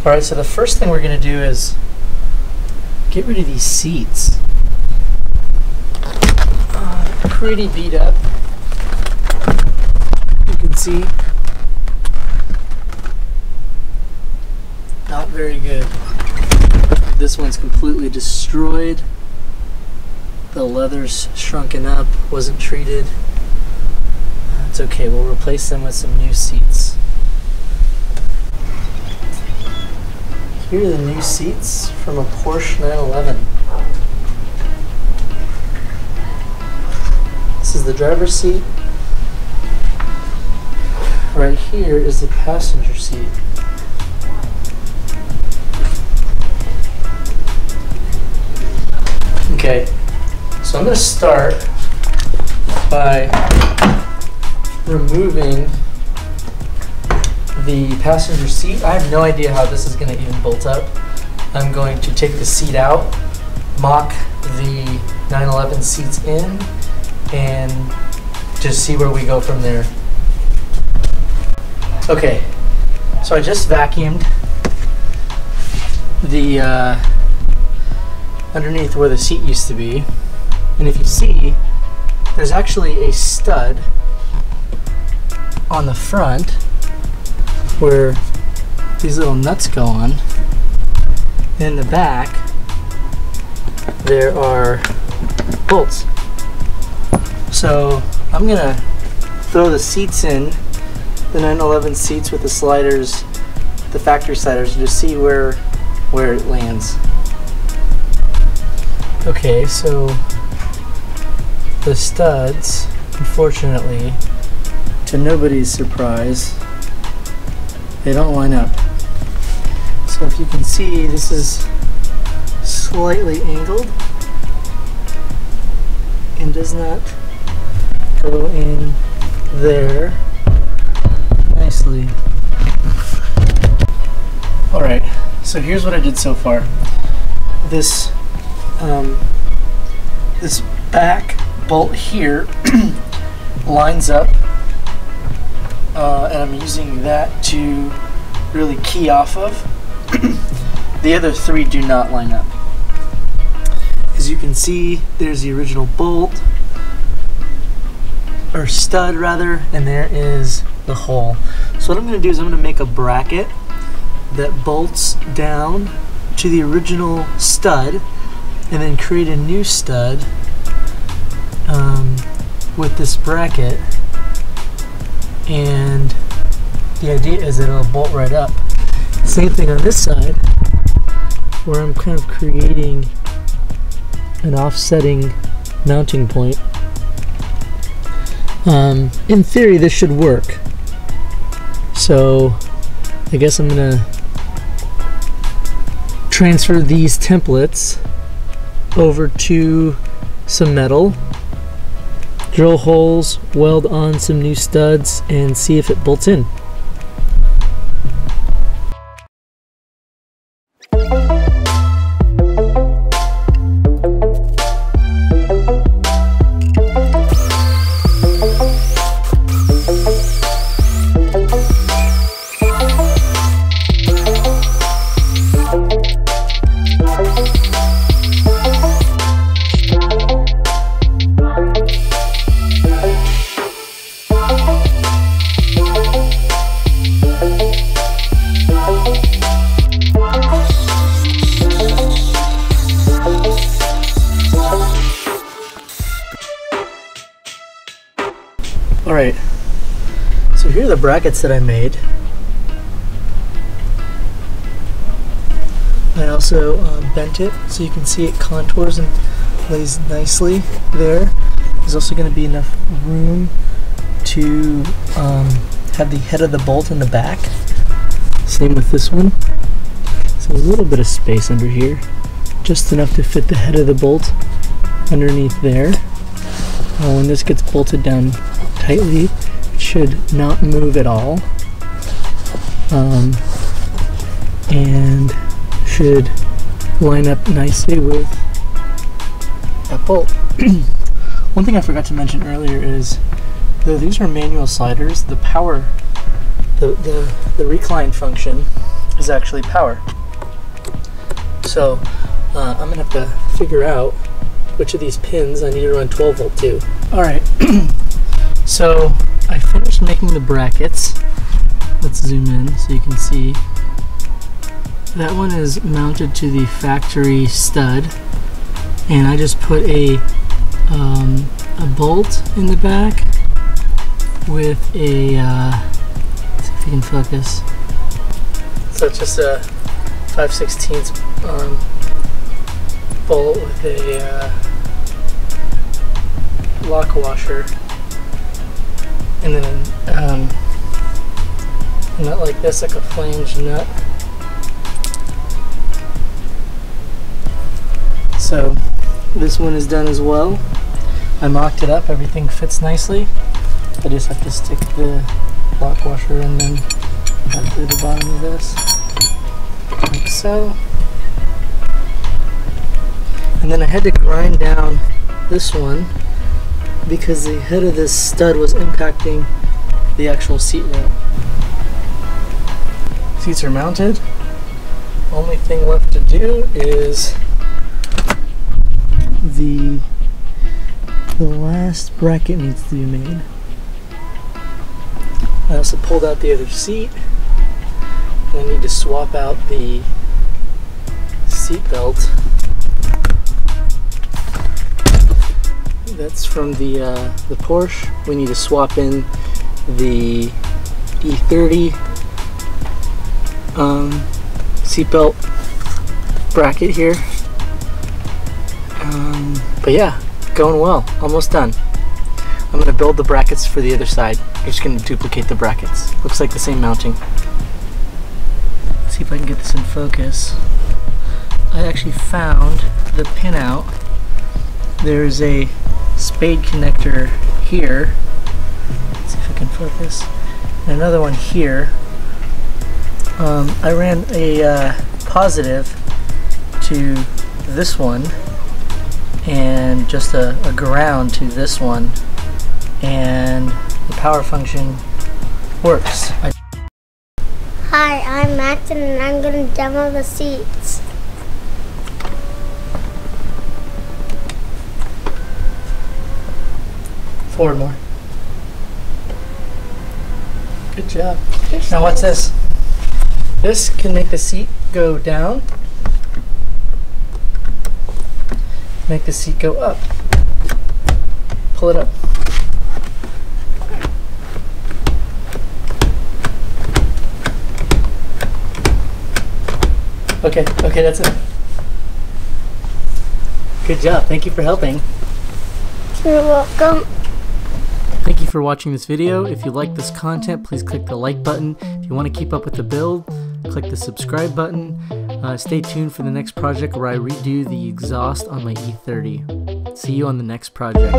Alright, so the first thing we're going to do is get rid of these seats. Pretty beat up. You can see. Not very good. This one's completely destroyed. The leather's shrunken up, wasn't treated. It's okay, we'll replace them with some new seats. Here are the new seats from a Porsche 911. This is the driver's seat. Right here is the passenger seat. Okay, so I'm going to start by removing the passenger seat. I have no idea how this is going to even bolt up. I'm going to take the seat out, mock the 911 seats in, and just see where we go from there. Okay, so I just vacuumed the underneath where the seat used to be, and if you see, there's actually a stud on the front where these little nuts go on. In the back there are bolts. So I'm gonna throw the seats in, the 911 seats with the sliders, the factory sliders, to see where it lands. Okay, so the studs, unfortunately, to nobody's surprise, they don't line up. So if you can see, this is slightly angled and does not go in there nicely. Alright, so here's what I did so far. This this back bolt here lines up, and I'm using that to really key off of. The other three do not line up. As you can see, there's the original bolt, or stud rather, and there is the hole. So what I'm going to do is I'm going to make a bracket that bolts down to the original stud, and then create a new stud with this bracket, and the idea is that it'll bolt right up. Same thing on this side, where I'm kind of creating an offsetting mounting point. In theory this should work, so I guess I'm gonna transfer these templates over to some metal, drill holes, weld on some new studs, and see if it bolts in. Alright, so here are the brackets that I made. I also bent it so you can see it contours and lays nicely there. There's also going to be enough room to have the head of the bolt in the back. Same with this one. So a little bit of space under here, just enough to fit the head of the bolt underneath there. When this gets bolted down tightly, it should not move at all, and should line up nicely with that bolt. One thing I forgot to mention earlier is, though these are manual sliders, the power, the recline function is actually power. So I'm gonna have to figure out which of these pins I need to run 12 volt to. Alright, so I finished making the brackets. Let's zoom in so you can see. That one is mounted to the factory stud, and I just put a bolt in the back with a, let's see if you can focus. So it's just a 5/16 bolt with a lock washer, and then a nut like this, like a flange nut. So this one is done as well. I mocked it up, everything fits nicely. I just have to stick the lock washer and then back through the bottom of this, like so. And then I had to grind down this one because the head of this stud was impacting the actual seat rail. Seats are mounted. Only thing left to do is the last bracket needs to be made. I also pulled out the other seat. I need to swap out the seat belt. That's from the Porsche. We need to swap in the E30 seatbelt bracket here. But yeah, going well. Almost done. I'm going to build the brackets for the other side. I'm just going to duplicate the brackets. Looks like the same mounting. Let's see if I can get this in focus. I actually found the pinout. There's a spade connector here. Let's see if I can focus. And another one here. I ran a positive to this one and just a ground to this one, and the power function works. Hi, I'm Max and I'm going to demo the seats. Forward more. Good job. Now what's this? This can make the seat go down, make the seat go up. Pull it up. Okay, that's it. Good job. Thank you for helping. You're welcome. Thank you for watching this video. If you like this content, please click the like button. If you want to keep up with the build, click the subscribe button. Stay tuned for the next project where I redo the exhaust on my E30. See you on the next project.